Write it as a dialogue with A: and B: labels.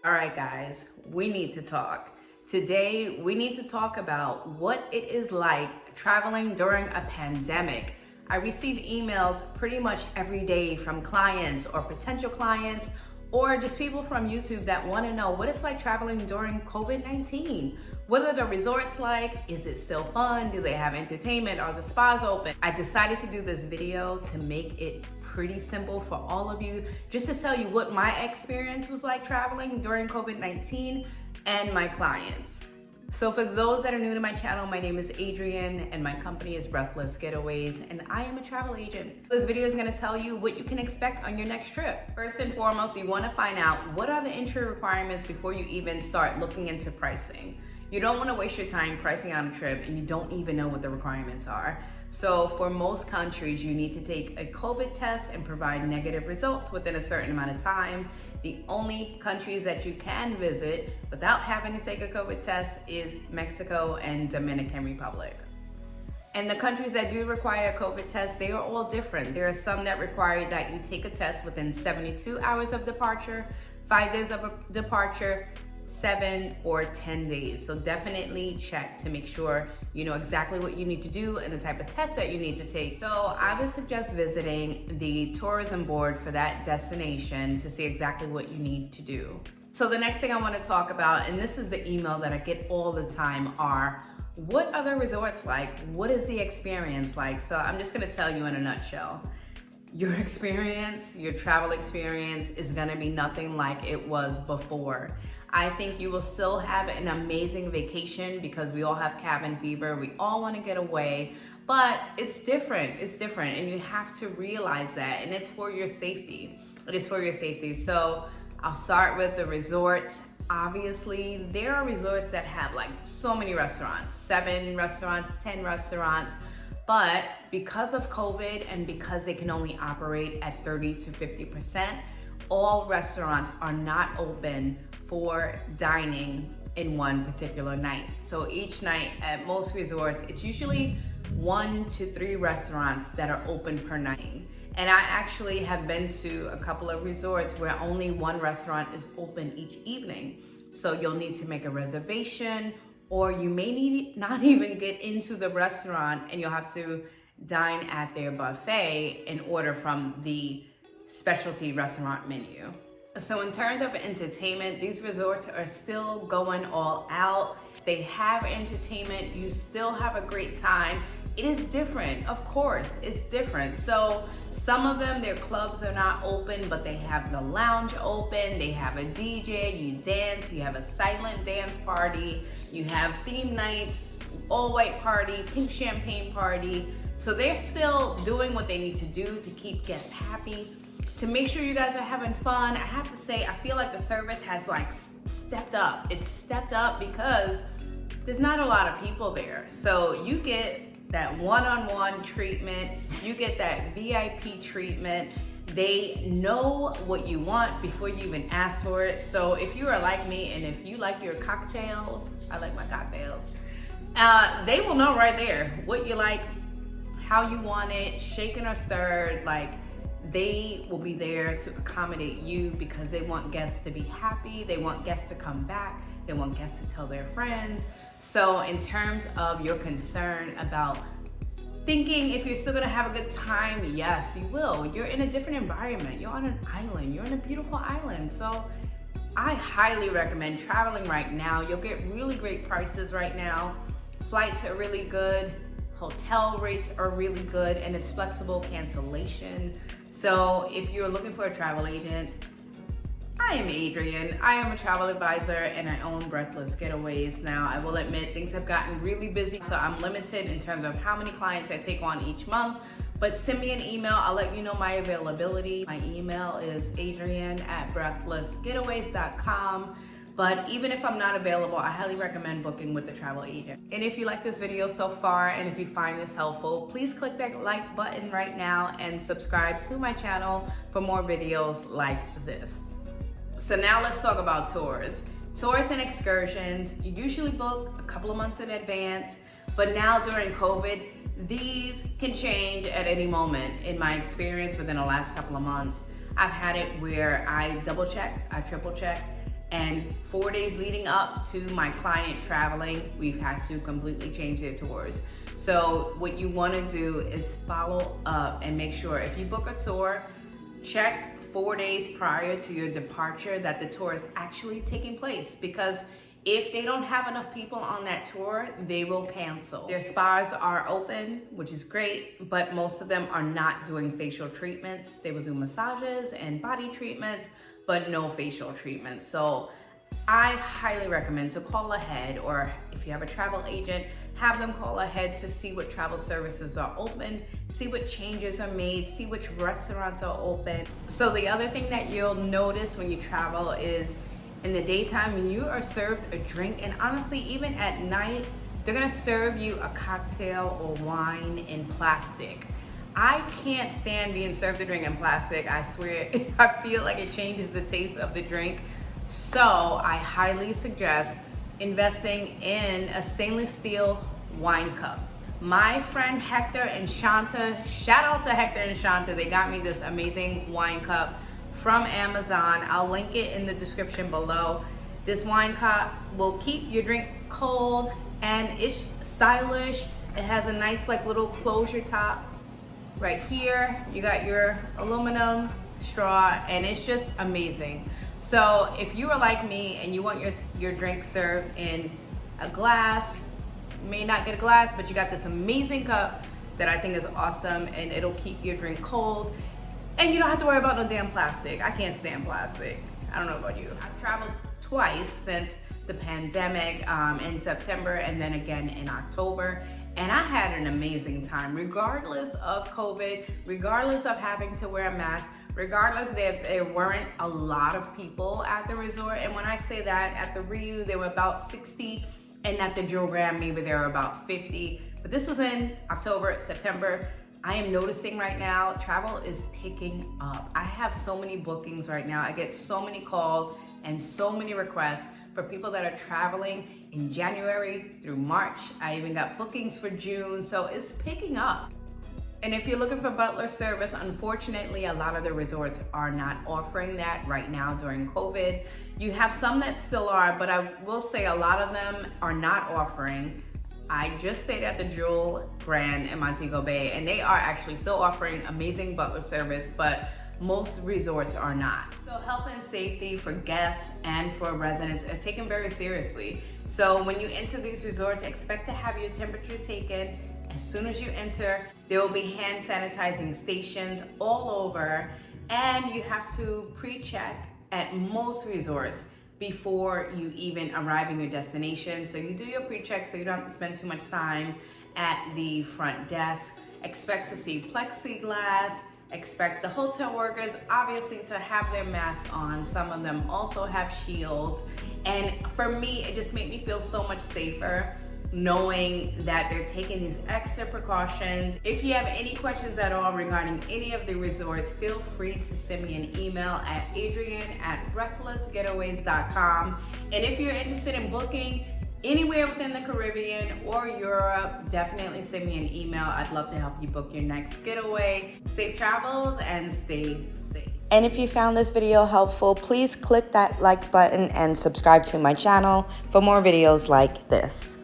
A: All right, guys, we need to talk. Today, we need to talk about what it is like traveling during a pandemic. I receive emails pretty much every day from clients or potential clients or just people from YouTube that want to know what it's like traveling during COVID-19. What are the resorts like? Is it still fun? Do they have entertainment? Are the spas open? I decided to do this video to make it pretty simple for all of you, just to tell you what my experience was like traveling during COVID-19 and my clients. So for those that are new to my channel, my name is Adrienne and my company is Breathless Getaways and I am a travel agent. This video is gonna tell you what you can expect on your next trip. First and foremost, you wanna find out what are the entry requirements before you even start looking into pricing. You don't wanna waste your time pricing on a trip and you don't even know what the requirements are. So for most countries, you need to take a COVID test and provide negative results within a certain amount of time. The only countries that you can visit without having to take a COVID test is Mexico and Dominican Republic. And the countries that do require a COVID test, they are all different. There are some that require that you take a test within 72 hours of departure, 5 days of departure, 7 or 10 days. So definitely check to make sure you know exactly what you need to do and the type of test that you need to take. So I would suggest visiting the tourism board for that destination to see exactly what you need to do. So the next thing I want to talk about, and this is the email that I get all the time, are what are the resorts like? What is the experience like? So I'm just going to tell you in a nutshell. Your experience, your travel experience is gonna be nothing like it was before. I think you will still have an amazing vacation because we all have cabin fever. We all wanna get away, but it's different, and you have to realize that, and it's for your safety. It is for your safety. So I'll start with the resorts. Obviously, there are resorts that have like so many restaurants, 7 restaurants, 10 restaurants, but because of COVID and because they can only operate at 30 to 50%, all restaurants are not open for dining in one particular night. So each night at most resorts, it's usually 1 to 3 restaurants that are open per night. And I actually have been to a couple of resorts where only 1 restaurant is open each evening. So you'll need to make a reservation, or you may need not even get into the restaurant and you'll have to dine at their buffet and order from the specialty restaurant menu. So in terms of entertainment, these resorts are still going all out. They have entertainment, you still have a great time. It is different, of course, it's different. So some of them, their clubs are not open, but they have the lounge open, they have a DJ, you dance, you have a silent dance party, you have theme nights, all white party, pink champagne party. So they're still doing what they need to do to keep guests happy, to make sure you guys are having fun. I have to say, I feel like the service has like stepped up. It's stepped up because there's not a lot of people there. So you get that one-on-one treatment, you get that VIP treatment. They know what you want before you even ask for it. So if you are like me and if you like your cocktails, I like my cocktails, they will know right there what you like, how you want it, shaken or stirred. Like, they will be there to accommodate you because they want guests to be happy, they want guests to come back, they want guests to tell their friends. So in terms of your concern about thinking if you're still gonna have a good time, yes, you will. You're in a different environment, you're on an island, you're in a beautiful island. So I highly recommend traveling right now. You'll get really great prices right now. Flights are really good, hotel rates are really good, and it's flexible cancellation. So if you're looking for a travel agent, I am Adrienne. I am a travel advisor and I own Breathless Getaways. Now, I will admit things have gotten really busy, so I'm limited in terms of how many clients I take on each month. But send me an email, I'll let you know my availability. My email is adrienne@breathlessgetaways.com. But even if I'm not available, I highly recommend booking with the travel agent. And if you like this video so far, and if you find this helpful, please click that like button right now and subscribe to my channel for more videos like this. So now let's talk about tours. Tours and excursions, you usually book a couple of months in advance, but now during COVID, these can change at any moment. In my experience within the last couple of months, I've had it where I double check, I triple check, And 4 days leading up to my client traveling, we've had to completely change their tours. So what you want to do is follow up and make sure if you book a tour, check 4 days prior to your departure that the tour is actually taking place, because if they don't have enough people on that tour, they will cancel. Their spas are open, which is great, but most of them are not doing facial treatments. They will do massages and body treatments, but no facial treatments. So I highly recommend to call ahead, or if you have a travel agent, have them call ahead to see what travel services are open, see what changes are made, see which restaurants are open. So the other thing that you'll notice when you travel is in the daytime, when you are served a drink, and honestly, even at night, they're gonna serve you a cocktail or wine in plastic. I can't stand being served a drink in plastic. I swear, I feel like it changes the taste of the drink. So I highly suggest investing in a stainless steel wine cup. My friend Hector and Shanta, shout out to Hector and Shanta, they got me this amazing wine cup from Amazon. I'll link it in the description below. This wine cup will keep your drink cold, and it's stylish. It has a nice like little closure top. Right here, you got your aluminum straw, and it's just amazing. So if you are like me and you want your drink served in a glass, you may not get a glass, but you got this amazing cup that I think is awesome, and it'll keep your drink cold. And you don't have to worry about no damn plastic. I can't stand plastic. I don't know about you. I've traveled twice since the pandemic, in September and then again in October. And I had an amazing time, regardless of COVID, regardless of having to wear a mask, regardless that there weren't a lot of people at the resort. And when I say that, at the Rio, there were about 60, and at the Joe Graham, maybe there were about 50. But this was in October, September. I am noticing right now, travel is picking up. I have so many bookings right now. I get so many calls and so many requests for people that are traveling in January through March. I even got bookings for June, so it's picking up. And if you're looking for butler service, unfortunately, a lot of the resorts are not offering that right now during COVID. You have some that still are, but I will say a lot of them are not offering. I just stayed at the Jewel Grand in Montego Bay, and they are actually still offering amazing butler service, but most resorts are not. So health and safety for guests and for residents are taken very seriously. So when you enter these resorts, expect to have your temperature taken. As soon as you enter, there will be hand sanitizing stations all over, and you have to pre-check at most resorts before you even arrive in your destination. So you do your pre-check so you don't have to spend too much time at the front desk. Expect to see plexiglass. Expect the hotel workers, obviously, to have their mask on. Some of them also have shields. And for me, it just made me feel so much safer knowing that they're taking these extra precautions. If you have any questions at all regarding any of the resorts, feel free to send me an email at adrian@breathlessgetaways.com. And if you're interested in booking anywhere within the Caribbean or Europe, definitely send me an email. I'd love to help you book your next getaway. Safe travels and stay safe.
B: And if you found this video helpful, please click that like button and subscribe to my channel for more videos like this.